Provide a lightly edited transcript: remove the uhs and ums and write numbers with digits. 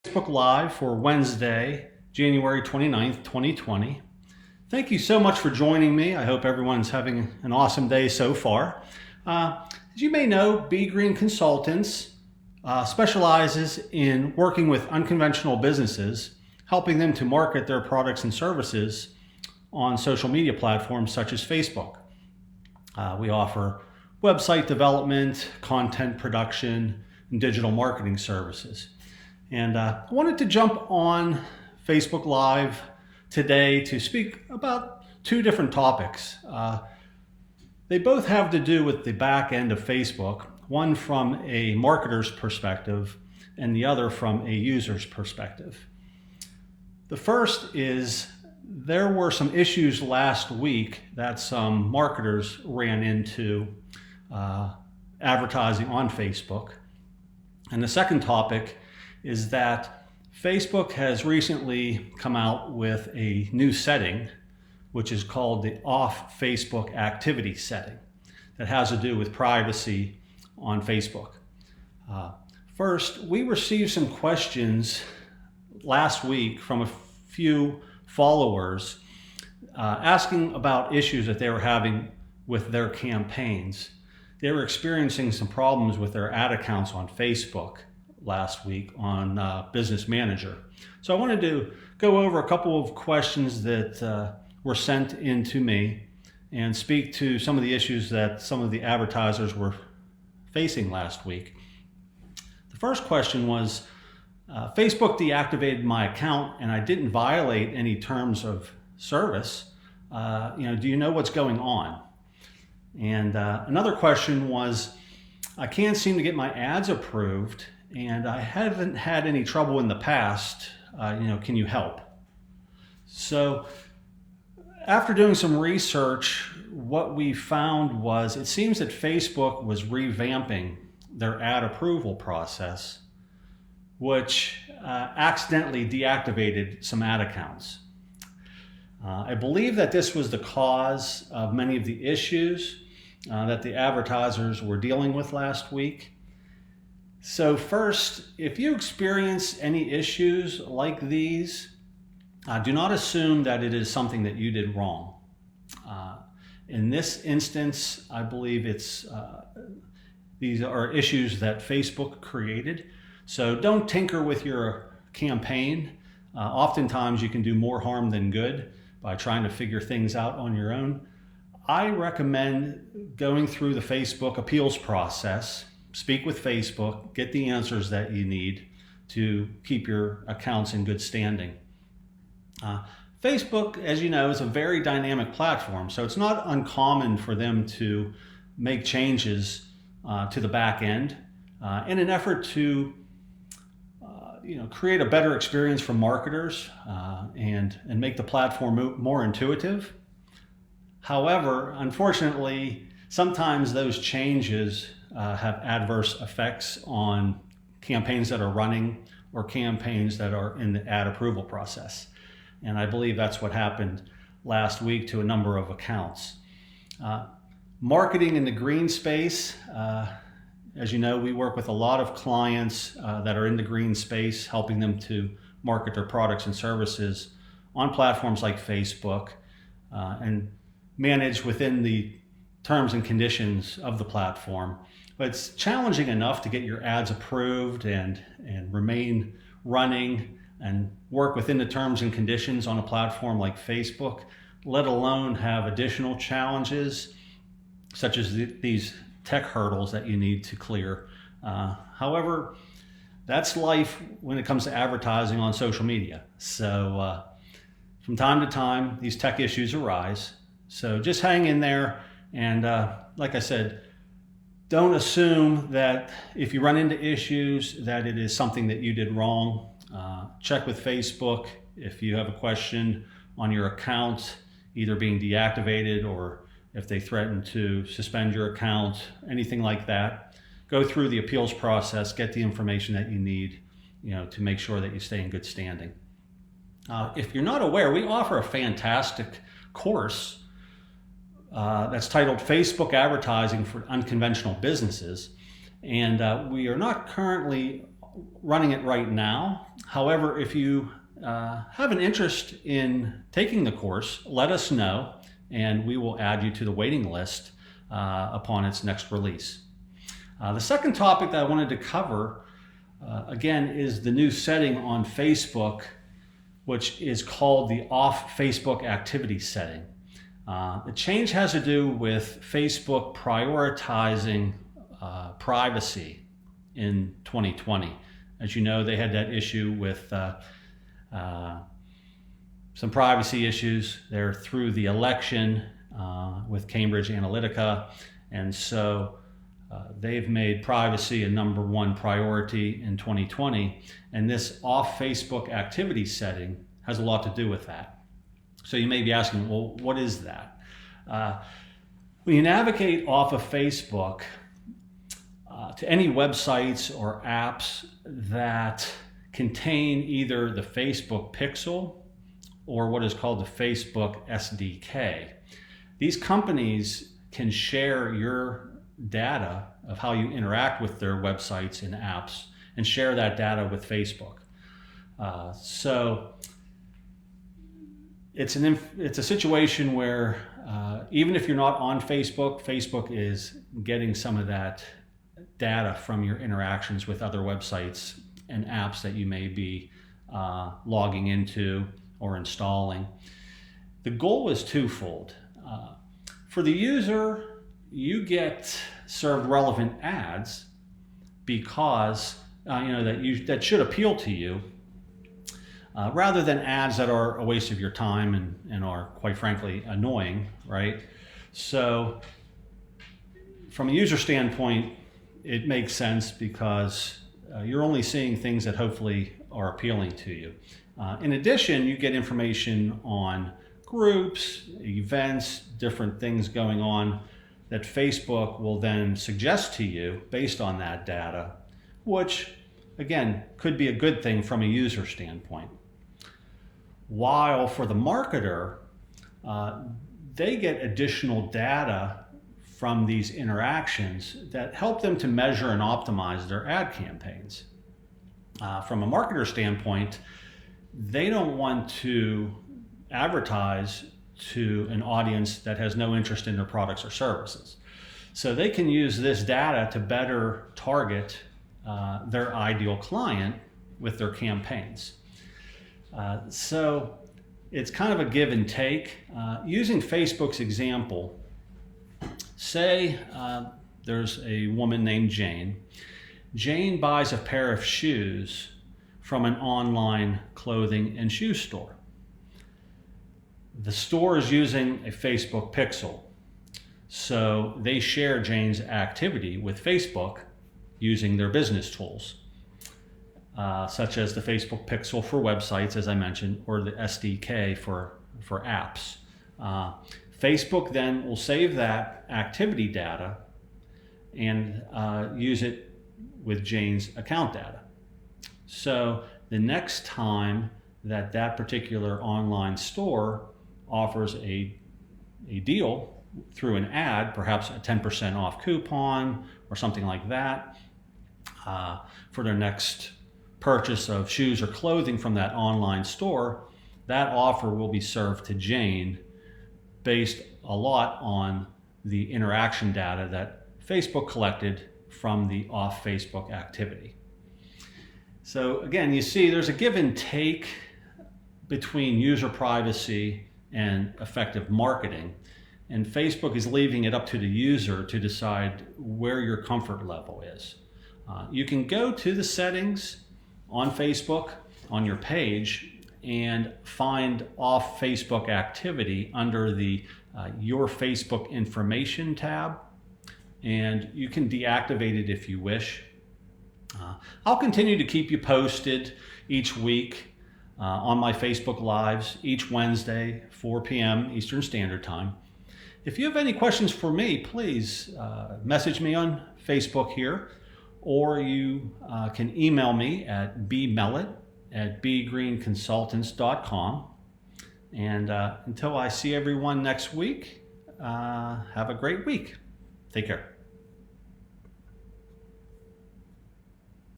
Facebook Live for Wednesday, January 29th, 2020. Thank you so much for joining me. I hope everyone's having an awesome day so far. As you may know, Be Green Consultants specializes in working with unconventional businesses, helping them to market their products and services on social media platforms such as Facebook. We offer website development, content production, and digital marketing services. And I wanted to jump on Facebook Live today to speak about two different topics. They both have to do with the back end of Facebook, one from a marketer's perspective and the other from a user's perspective. The first is there were some issues last week that some marketers ran into advertising on Facebook. And the second topic is that Facebook has recently come out with a new setting, which is called the off Facebook activity setting, that has to do with privacy on Facebook. First, we received some questions last week from a few followers asking about issues that they were having with their campaigns. They were experiencing some problems with their ad accounts on Facebook last week on Business Manager. So I wanted to go over a couple of questions that were sent in to me and speak to some of the issues that some of the advertisers were facing last week. The first question was, Facebook deactivated my account and I didn't violate any terms of service. Do you know what's going on? And another question was, I can't seem to get my ads approved and I haven't had any trouble in the past. Can you help? So after doing some research, what we found was it seems that Facebook was revamping their ad approval process, which accidentally deactivated some ad accounts. I believe that this was the cause of many of the issues that the advertisers were dealing with last week. So first, if you experience any issues like these, do not assume that it is something that you did wrong. In this instance, I believe these are issues that Facebook created. So don't tinker with your campaign. Oftentimes you can do more harm than good by trying to figure things out on your own. I recommend going through the Facebook appeals process. Speak with Facebook, get the answers that you need to keep your accounts in good standing. Facebook, as you know, is a very dynamic platform, so it's not uncommon for them to make changes to the back end in an effort to create a better experience for marketers and make the platform more intuitive. However, unfortunately, sometimes those changes have adverse effects on campaigns that are running or campaigns that are in the ad approval process. And I believe that's what happened last week to a number of accounts. Marketing in the green space, as you know, we work with a lot of clients that are in the green space, helping them to market their products and services on platforms like Facebook and manage within the terms and conditions of the platform. But it's challenging enough to get your ads approved and remain running and work within the terms and conditions on a platform like Facebook, let alone have additional challenges such as these tech hurdles that you need to clear. However, that's life when it comes to advertising on social media. So from time to time, these tech issues arise. So just hang in there. And like I said, don't assume that if you run into issues that it is something that you did wrong. Check with Facebook if you have a question on your account, either being deactivated or if they threaten to suspend your account, anything like that. Go through the appeals process, get the information that you need, to make sure that you stay in good standing. If you're not aware, we offer a fantastic course that's titled Facebook Advertising for Unconventional Businesses. And we are not currently running it right now. However, if you have an interest in taking the course, let us know, and we will add you to the waiting list upon its next release. The second topic that I wanted to cover, again, is the new setting on Facebook, which is called the off Facebook activity setting. The change has to do with Facebook prioritizing privacy in 2020. As you know, they had that issue with some privacy issues there through the election with Cambridge Analytica, and so they've made privacy a number one priority in 2020, and this off Facebook activity setting has a lot to do with that. So you may be asking, well, what is that? When you navigate off of Facebook to any websites or apps that contain either the Facebook pixel or what is called the Facebook SDK, these companies can share your data of how you interact with their websites and apps and share that data with Facebook. So it's a situation where even if you're not on Facebook, Facebook is getting some of that data from your interactions with other websites and apps that you may be logging into or installing. The goal is twofold. For the user, you get served relevant ads because that should appeal to you, rather than ads that are a waste of your time and are, quite frankly, annoying, right? So from a user standpoint, it makes sense because you're only seeing things that hopefully are appealing to you. In addition, you get information on groups, events, different things going on that Facebook will then suggest to you based on that data, which, again, could be a good thing from a user standpoint. While for the marketer, they get additional data from these interactions that help them to measure and optimize their ad campaigns. From a marketer standpoint, they don't want to advertise to an audience that has no interest in their products or services. So they can use this data to better target their ideal client with their campaigns. So it's kind of a give and take. Using Facebook's example, say there's a woman named Jane. Jane buys a pair of shoes from an online clothing and shoe store. The store is using a Facebook pixel, so they share Jane's activity with Facebook using their business tools, such as the Facebook pixel for websites, as I mentioned, or the SDK for apps. Facebook then will save that activity data and use it with Jane's account data. So the next time that particular online store offers a deal through an ad, perhaps a 10% off coupon or something like that, for their next purchase of shoes or clothing from that online store, that offer will be served to Jane based a lot on the interaction data that Facebook collected from the off Facebook activity. So again, you see there's a give and take between user privacy and effective marketing, and Facebook is leaving it up to the user to decide where your comfort level is. You can go to the settings on Facebook on your page and find off Facebook activity under the Your Facebook Information tab, and you can deactivate it if you wish. I'll continue to keep you posted each week on my Facebook Lives each Wednesday, 4 p.m. Eastern Standard Time. If you have any questions for me, please message me on Facebook here, or you can email me at bmellet@bgreenconsultants.com. And until I see everyone next week, have a great week. Take care.